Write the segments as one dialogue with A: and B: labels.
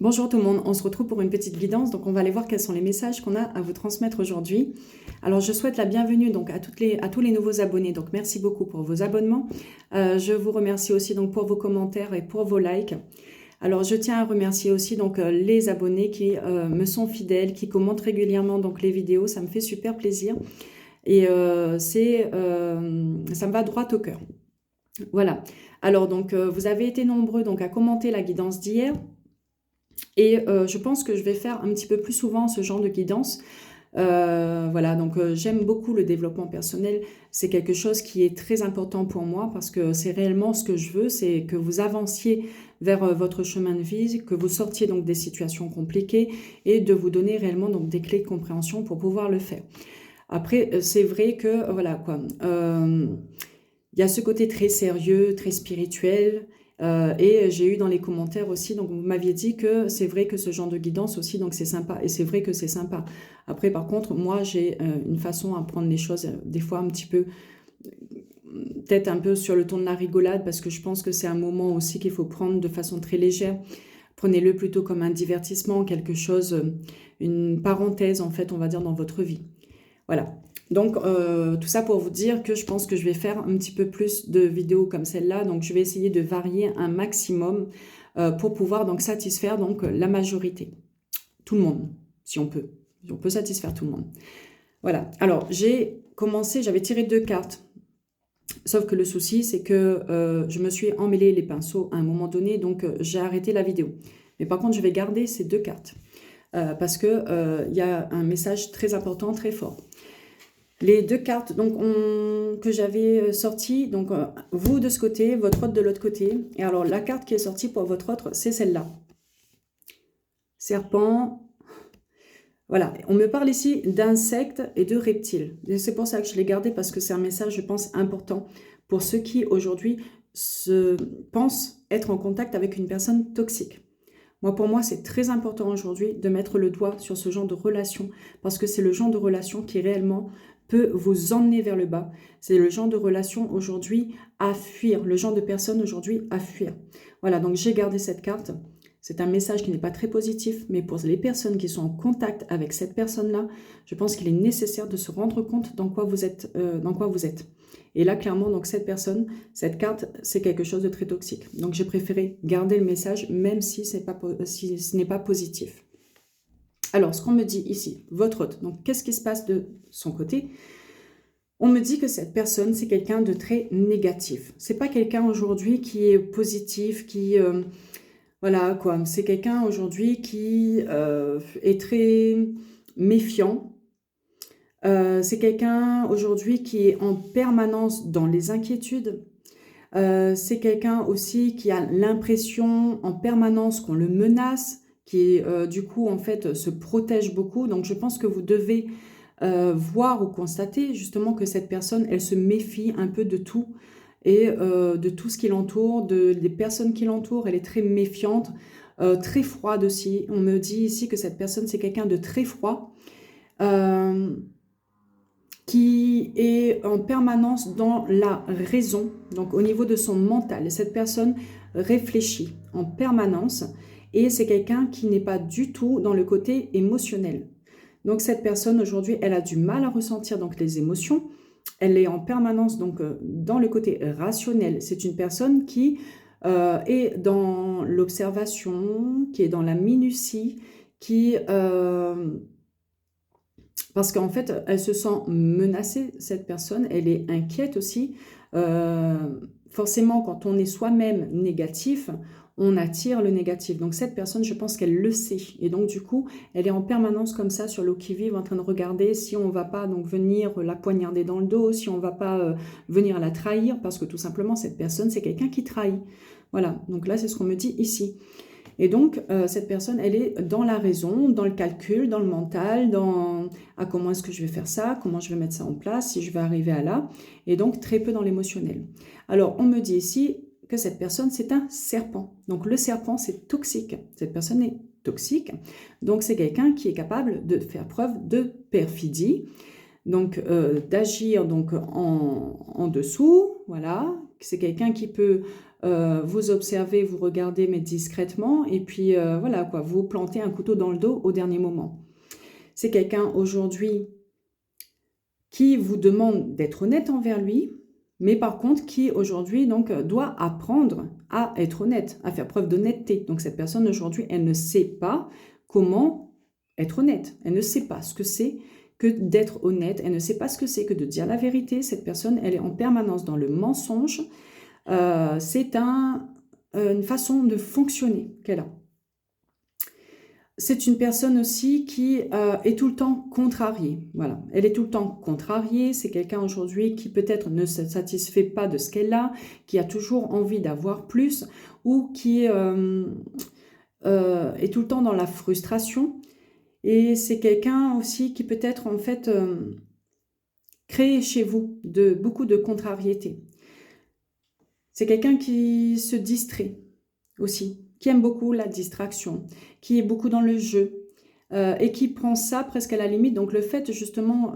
A: Bonjour tout le monde, on se retrouve pour une petite guidance, donc on va aller voir quels sont les messages qu'on a à vous transmettre aujourd'hui. Alors je souhaite la bienvenue donc à tous les nouveaux abonnés, donc merci beaucoup pour vos abonnements. Je vous remercie aussi donc pour vos commentaires et pour vos likes. Alors je tiens à remercier aussi donc les abonnés qui me sont fidèles, qui commentent régulièrement donc les vidéos, ça me fait super plaisir et ça me va droit au cœur. Voilà, alors donc vous avez été nombreux donc à commenter la guidance d'hier. Et je pense que je vais faire un petit peu plus souvent ce genre de guidance. Voilà, donc j'aime beaucoup le développement personnel. C'est quelque chose qui est très important pour moi parce que c'est réellement ce que je veux, c'est que vous avanciez vers votre chemin de vie, que vous sortiez donc des situations compliquées et de vous donner réellement donc des clés de compréhension pour pouvoir le faire. Après, c'est vrai que, voilà quoi, il y a ce côté très sérieux, très spirituel, et j'ai eu dans les commentaires aussi, donc vous m'aviez dit que c'est vrai que ce genre de guidance aussi, donc c'est sympa, et c'est vrai que c'est sympa. Après, par contre, moi, j'ai une façon à prendre les choses, des fois un petit peu, peut-être un peu sur le ton de la rigolade, parce que je pense que c'est un moment aussi qu'il faut prendre de façon très légère. Prenez-le plutôt comme un divertissement, quelque chose, une parenthèse, en fait, on va dire, dans votre vie. Voilà. Donc, tout ça pour vous dire que je pense que je vais faire un petit peu plus de vidéos comme celle-là. Donc, je vais essayer de varier un maximum pour pouvoir donc satisfaire donc la majorité. Tout le monde, si on peut. Si on peut satisfaire tout le monde. Voilà. Alors, j'ai commencé, j'avais tiré 2 cartes. Sauf que le souci, c'est que je me suis emmêlé les pinceaux à un moment donné, donc j'ai arrêté la vidéo. Mais par contre, je vais garder ces 2 cartes. Parce que y a un message très important, très fort. Les 2 cartes donc, que j'avais sorties, donc vous de ce côté, votre autre de l'autre côté. Et alors la carte qui est sortie pour votre autre, c'est celle-là. Serpent. Voilà, on me parle ici d'insectes et de reptiles. C'est pour ça que je l'ai gardé parce que c'est un message, je pense, important pour ceux qui aujourd'hui pensent être en contact avec une personne toxique. Pour moi, c'est très important aujourd'hui de mettre le doigt sur ce genre de relation parce que c'est le genre de relation qui réellement peut vous emmener vers le bas. C'est le genre de relation aujourd'hui à fuir, le genre de personne aujourd'hui à fuir. Voilà, donc j'ai gardé cette carte. C'est un message qui n'est pas très positif, mais pour les personnes qui sont en contact avec cette personne-là, je pense qu'il est nécessaire de se rendre compte dans quoi vous êtes. Et là, clairement, donc cette personne, cette carte, c'est quelque chose de très toxique. Donc, j'ai préféré garder le message, même si ce n'est pas positif. Alors, ce qu'on me dit ici, votre hôte, donc qu'est-ce qui se passe de son côté? On me dit que cette personne, c'est quelqu'un de très négatif. C'est pas quelqu'un aujourd'hui qui est positif, qui... voilà, quoi. C'est quelqu'un aujourd'hui qui est très méfiant. C'est quelqu'un aujourd'hui qui est en permanence dans les inquiétudes. C'est quelqu'un aussi qui a l'impression en permanence qu'on le menace, qui du coup en fait se protège beaucoup. Donc je pense que vous devez voir ou constater justement que cette personne, elle se méfie un peu de tout et de tout ce qui l'entoure, des personnes qui l'entourent. Elle est très méfiante, très froide aussi. On me dit ici que cette personne, c'est quelqu'un de très froid, qui est en permanence dans la raison, donc au niveau de son mental. Cette personne réfléchit en permanence et c'est quelqu'un qui n'est pas du tout dans le côté émotionnel. Donc cette personne aujourd'hui, elle a du mal à ressentir donc les émotions. Elle est en permanence donc dans le côté rationnel. C'est une personne qui est dans l'observation, qui est dans la minutie, qui... parce qu'en fait, elle se sent menacée, cette personne, elle est inquiète aussi. Forcément, quand on est soi-même négatif, on attire le négatif. Donc cette personne, je pense qu'elle le sait. Et donc du coup, elle est en permanence comme ça, sur le qui-vive, en train de regarder si on ne va pas donc venir la poignarder dans le dos, si on ne va pas venir la trahir, parce que tout simplement, cette personne, c'est quelqu'un qui trahit. Voilà, donc là, c'est ce qu'on me dit ici. Et donc, cette personne, elle est dans la raison, dans le calcul, dans le mental, dans comment est-ce que je vais faire ça, comment je vais mettre ça en place, si je vais arriver à là, et donc très peu dans l'émotionnel. Alors, on me dit ici que cette personne, c'est un serpent. Donc, le serpent, c'est toxique. Cette personne est toxique. Donc, c'est quelqu'un qui est capable de faire preuve de perfidie, donc d'agir donc en dessous, voilà. C'est quelqu'un qui peut vous observez, vous regardez, mais discrètement, et puis voilà quoi, vous plantez un couteau dans le dos au dernier moment. C'est quelqu'un aujourd'hui qui vous demande d'être honnête envers lui, mais par contre qui aujourd'hui donc doit apprendre à être honnête, à faire preuve d'honnêteté. Donc cette personne aujourd'hui, elle ne sait pas comment être honnête. Elle ne sait pas ce que c'est que d'être honnête. Elle ne sait pas ce que c'est que de dire la vérité. Cette personne, elle est en permanence dans le mensonge. C'est une façon de fonctionner qu'elle a. C'est une personne aussi qui est tout le temps contrariée. Voilà, elle est tout le temps contrariée. C'est quelqu'un aujourd'hui qui peut-être ne se satisfait pas de ce qu'elle a, qui a toujours envie d'avoir plus, ou qui est tout le temps dans la frustration. Et c'est quelqu'un aussi qui peut-être en fait crée chez vous beaucoup de contrariété. C'est quelqu'un qui se distrait aussi, qui aime beaucoup la distraction, qui est beaucoup dans le jeu et qui prend ça presque à la limite. Donc le fait justement,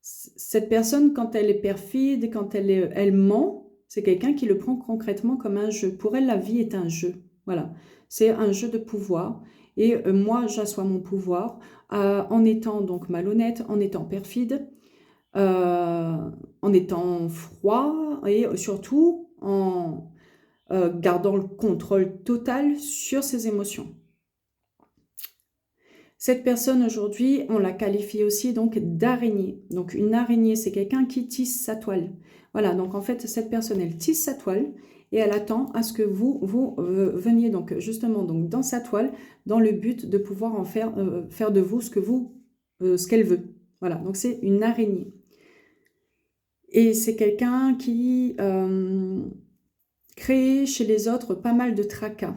A: cette personne quand elle est perfide, quand elle ment, c'est quelqu'un qui le prend concrètement comme un jeu. Pour elle, la vie est un jeu. Voilà, c'est un jeu de pouvoir. Et moi, j'assois mon pouvoir en étant donc malhonnête, en étant perfide, en étant froid et surtout en gardant le contrôle total sur ses émotions. Cette personne aujourd'hui, on la qualifie aussi donc d'araignée. Donc une araignée, c'est quelqu'un qui tisse sa toile. Voilà, donc en fait, cette personne, elle tisse sa toile et elle attend à ce que vous veniez donc justement donc dans sa toile, dans le but de pouvoir en faire de vous ce qu'elle veut. Voilà, donc c'est une araignée. Et c'est quelqu'un qui crée chez les autres pas mal de tracas.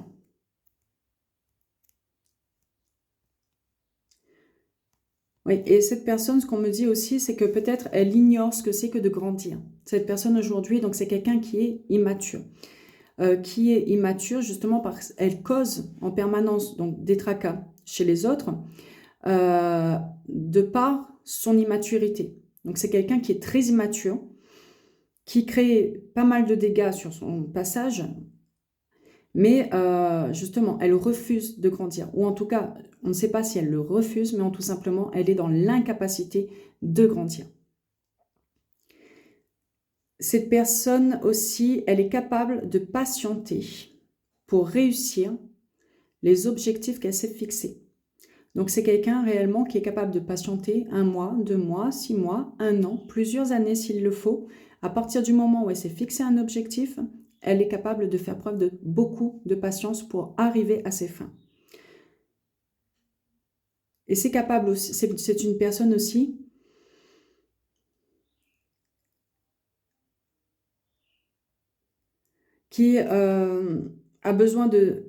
A: Oui, et cette personne, ce qu'on me dit aussi, c'est que peut-être elle ignore ce que c'est que de grandir. Cette personne aujourd'hui, donc c'est quelqu'un qui est immature. Qui est immature justement parce qu'elle cause en permanence donc, des tracas chez les autres de par son immaturité. Donc c'est quelqu'un qui est très immature, qui crée pas mal de dégâts sur son passage, mais justement, elle refuse de grandir. Ou en tout cas, on ne sait pas si elle le refuse, mais tout simplement, elle est dans l'incapacité de grandir. Cette personne aussi, elle est capable de patienter pour réussir les objectifs qu'elle s'est fixés. Donc c'est quelqu'un réellement qui est capable de patienter 1 mois, 2 mois, 6 mois, 1 an, plusieurs années s'il le faut. À partir du moment où elle s'est fixé un objectif, elle est capable de faire preuve de beaucoup de patience pour arriver à ses fins. Et c'est capable aussi, c'est une personne aussi qui a besoin de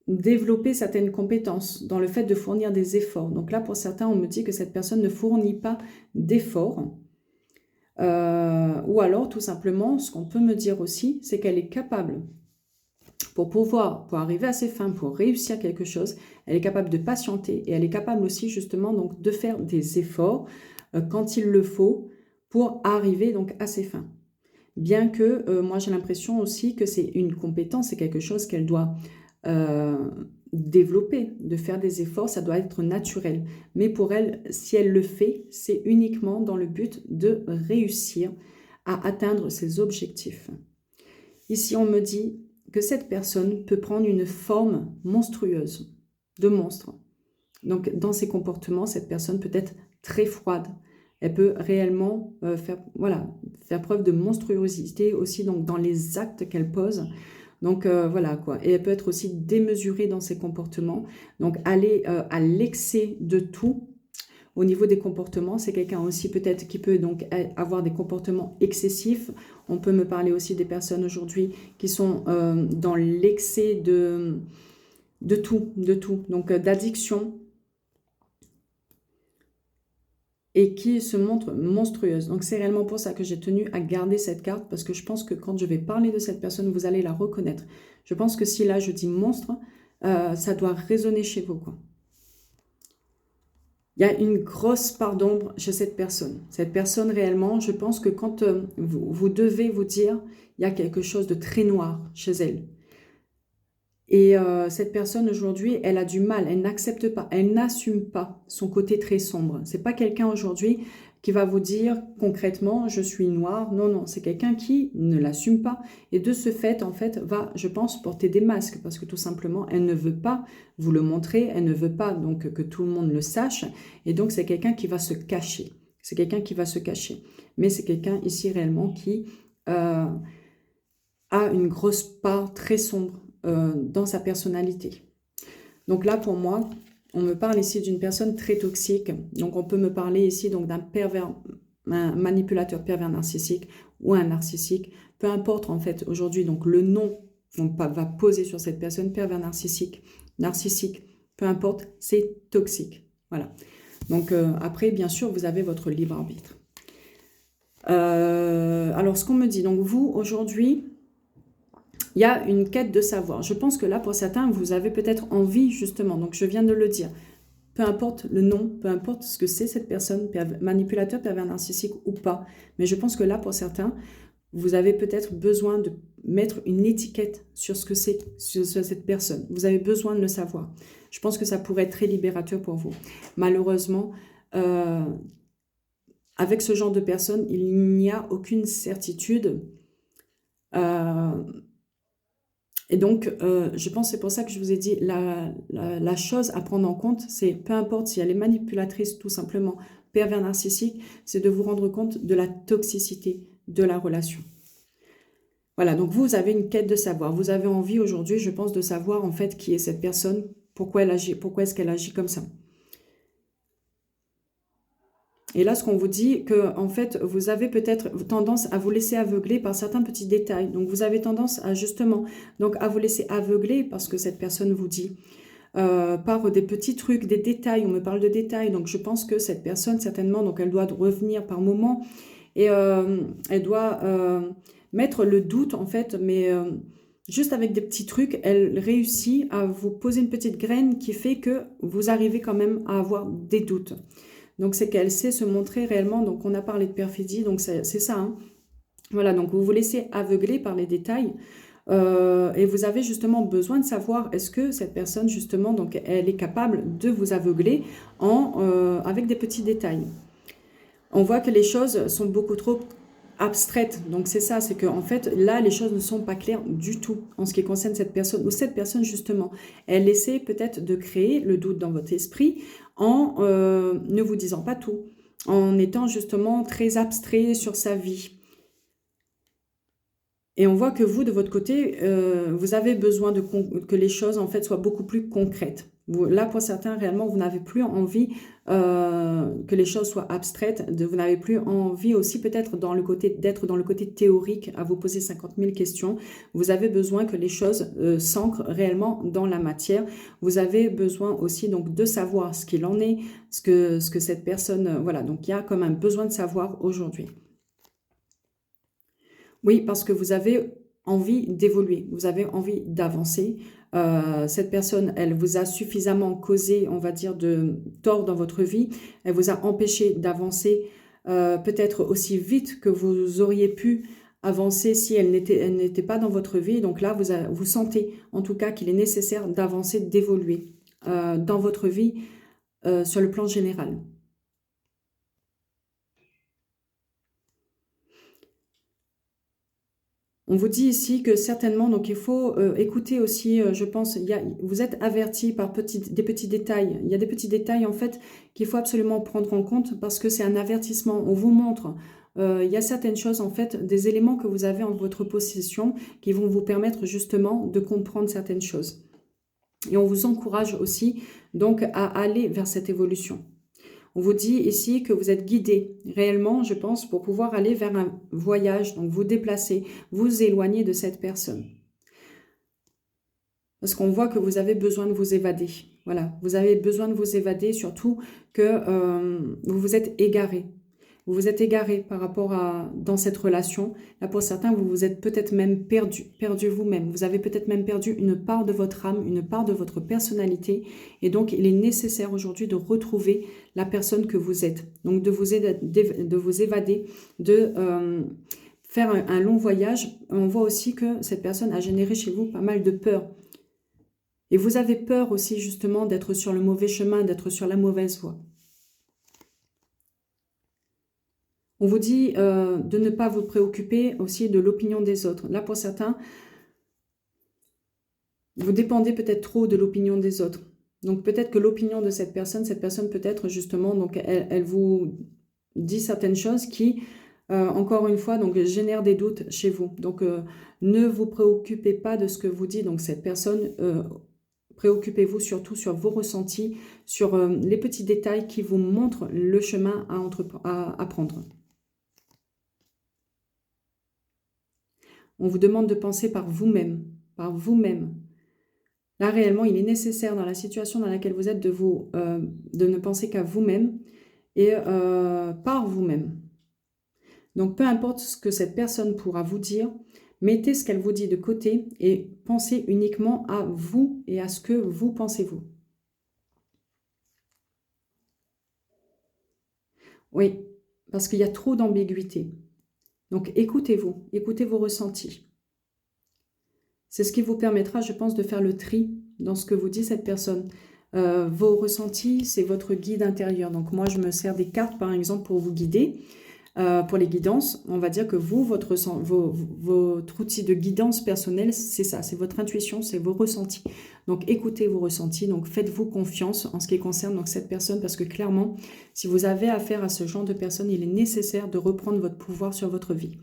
A: développer certaines compétences dans le fait de fournir des efforts. Donc là, pour certains, on me dit que cette personne ne fournit pas d'efforts. Ou alors, tout simplement, ce qu'on peut me dire aussi, c'est qu'elle est capable, pour arriver à ses fins, pour réussir quelque chose, elle est capable de patienter et elle est capable aussi, justement, donc, de faire des efforts quand il le faut pour arriver donc à ses fins. Bien que moi, j'ai l'impression aussi que c'est une compétence, c'est quelque chose qu'elle doit développer, de faire des efforts, ça doit être naturel. Mais pour elle, si elle le fait, c'est uniquement dans le but de réussir à atteindre ses objectifs. Ici, on me dit que cette personne peut prendre une forme monstrueuse, de monstre. Donc, dans ses comportements, cette personne peut être très froide. Elle peut réellement faire preuve de monstruosité aussi donc, dans les actes qu'elle pose. Donc voilà quoi, et elle peut être aussi démesurée dans ses comportements, donc aller à l'excès de tout au niveau des comportements. C'est quelqu'un aussi peut-être qui peut donc avoir des comportements excessifs. On peut me parler aussi des personnes aujourd'hui qui sont dans l'excès de tout, donc d'addiction, et qui se montre monstrueuse. Donc c'est réellement pour ça que j'ai tenu à garder cette carte, parce que je pense que quand je vais parler de cette personne, vous allez la reconnaître. Je pense que si là je dis monstre, ça doit résonner chez vous, quoi. Il y a une grosse part d'ombre chez cette personne. Cette personne, réellement, je pense que quand vous devez vous dire, il y a quelque chose de très noir chez elle. Et cette personne, aujourd'hui, elle a du mal, elle n'accepte pas, elle n'assume pas son côté très sombre. C'est pas quelqu'un aujourd'hui qui va vous dire concrètement, je suis noir. Non, non, c'est quelqu'un qui ne l'assume pas. Et de ce fait, en fait, va, je pense, porter des masques parce que tout simplement, elle ne veut pas vous le montrer, elle ne veut pas donc que tout le monde le sache. Et donc, c'est quelqu'un qui va se cacher. C'est quelqu'un qui va se cacher. Mais c'est quelqu'un ici réellement qui a une grosse part très sombre dans sa personnalité. Donc là, pour moi, on me parle ici d'une personne très toxique. Donc on peut me parler ici donc d'un pervers, un manipulateur pervers narcissique ou un narcissique. Peu importe en fait aujourd'hui donc le nom qu'on va poser sur cette personne, pervers narcissique, peu importe, c'est toxique. Voilà. Donc après, bien sûr, vous avez votre libre arbitre. Alors ce qu'on me dit, donc vous aujourd'hui, il y a une quête de savoir. Je pense que là, pour certains, vous avez peut-être envie, justement, donc je viens de le dire, peu importe le nom, peu importe ce que c'est cette personne, manipulateur, pervers narcissique ou pas, mais je pense que là, pour certains, vous avez peut-être besoin de mettre une étiquette sur ce que c'est, sur cette personne. Vous avez besoin de le savoir. Je pense que ça pourrait être très libérateur pour vous. Malheureusement, avec ce genre de personne, il n'y a aucune certitude. Et donc, je pense que c'est pour ça que je vous ai dit, la chose à prendre en compte, c'est peu importe si elle est manipulatrice, tout simplement, pervers narcissique, c'est de vous rendre compte de la toxicité de la relation. Voilà, donc vous avez une quête de savoir. Vous avez envie aujourd'hui, je pense, de savoir en fait qui est cette personne, pourquoi elle agit, pourquoi est-ce qu'elle agit comme ça. Et là, ce qu'on vous dit, que en fait, vous avez peut-être tendance à vous laisser aveugler par certains petits détails. Donc, vous avez tendance à justement, donc à vous laisser aveugler parce que cette personne vous dit, par des petits trucs, des détails. On me parle de détails. Donc, je pense que cette personne, certainement, donc elle doit revenir par moment et elle doit mettre le doute en fait, mais juste avec des petits trucs, elle réussit à vous poser une petite graine qui fait que vous arrivez quand même à avoir des doutes. Donc, c'est qu'elle sait se montrer réellement. Donc, on a parlé de perfidie, donc c'est ça. Hein. Voilà, donc vous vous laissez aveugler par les détails. Et vous avez justement besoin de savoir est-ce que cette personne, justement, donc elle est capable de vous aveugler avec des petits détails. On voit que les choses sont beaucoup trop abstraites. Donc, c'est ça, c'est qu'en fait, là, les choses ne sont pas claires du tout en ce qui concerne cette personne. Ou cette personne, justement, elle essaie peut-être de créer le doute dans votre esprit en ne vous disant pas tout, en étant justement très abstrait sur sa vie. Et on voit que vous, de votre côté, vous avez besoin que les choses, en fait, soient beaucoup plus concrètes. Là, pour certains, réellement, vous n'avez plus envie que les choses soient abstraites. Vous n'avez plus envie aussi, peut-être, d'être dans le côté théorique, à vous poser 50 000 questions. Vous avez besoin que les choses s'ancrent réellement dans la matière. Vous avez besoin aussi, donc, de savoir ce qu'il en est, ce que cette personne... voilà, donc il y a comme un besoin de savoir aujourd'hui. Oui, parce que vous avez envie d'évoluer, vous avez envie d'avancer. Cette personne, elle vous a suffisamment causé, on va dire, de tort dans votre vie. Elle vous a empêché d'avancer peut-être aussi vite que vous auriez pu avancer si elle n'était pas dans votre vie. Donc là, vous sentez en tout cas qu'il est nécessaire d'avancer, d'évoluer dans votre vie sur le plan général. On vous dit ici que certainement, donc il faut écouter aussi, je pense, vous êtes averti par des petits détails. Il y a des petits détails en fait qu'il faut absolument prendre en compte parce que c'est un avertissement. On vous montre, il y a certaines choses en fait, des éléments que vous avez en votre possession qui vont vous permettre justement de comprendre certaines choses. Et on vous encourage aussi donc à aller vers cette évolution. On vous dit ici que vous êtes guidé réellement, je pense, pour pouvoir aller vers un voyage, donc vous déplacer, vous éloigner de cette personne. Parce qu'on voit que vous avez besoin de vous évader. Voilà, vous avez besoin de vous évader, surtout que vous vous êtes égaré. Vous vous êtes égaré par rapport à dans cette relation. Là, pour certains, vous vous êtes peut-être même perdu vous-même. Vous avez peut-être même perdu une part de votre âme, une part de votre personnalité. Et donc, il est nécessaire aujourd'hui de retrouver la personne que vous êtes. Donc, de vous évader, de faire un long voyage. On voit aussi que cette personne a généré chez vous pas mal de peur. Et vous avez peur aussi justement d'être sur le mauvais chemin, d'être sur la mauvaise voie. On vous dit de ne pas vous préoccuper aussi de l'opinion des autres. Là, pour certains, vous dépendez peut-être trop de l'opinion des autres. Donc, peut-être que l'opinion de cette personne peut-être justement, donc elle vous dit certaines choses qui, encore une fois, donc génèrent des doutes chez vous. Donc, ne vous préoccupez pas de ce que vous dit donc cette personne. Préoccupez-vous surtout sur vos ressentis, sur les petits détails qui vous montrent le chemin à prendre. On vous demande de penser par vous-même, par vous-même. Là, réellement, il est nécessaire dans la situation dans laquelle vous êtes de ne penser qu'à vous-même et par vous-même. Donc, peu importe ce que cette personne pourra vous dire, mettez ce qu'elle vous dit de côté et pensez uniquement à vous et à ce que vous pensez-vous. Oui, parce qu'il y a trop d'ambiguïté. Donc, écoutez-vous, écoutez vos ressentis. C'est ce qui vous permettra, je pense, de faire le tri dans ce que vous dit cette personne. Vos ressentis, c'est votre guide intérieur. Donc, moi, je me sers des cartes, par exemple, pour vous guider. Pour les guidances, on va dire que vous, votre outil de guidance personnelle, c'est ça, c'est votre intuition, c'est vos ressentis. Donc, écoutez vos ressentis, donc faites-vous confiance en ce qui concerne donc, cette personne, parce que clairement, si vous avez affaire à ce genre de personne, il est nécessaire de reprendre votre pouvoir sur votre vie.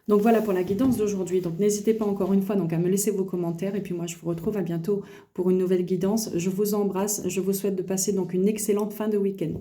A: Donc, voilà pour la guidance d'aujourd'hui. Donc, n'hésitez pas encore une fois donc, à me laisser vos commentaires, et puis moi, je vous retrouve à bientôt pour une nouvelle guidance. Je vous embrasse, je vous souhaite de passer donc une excellente fin de week-end.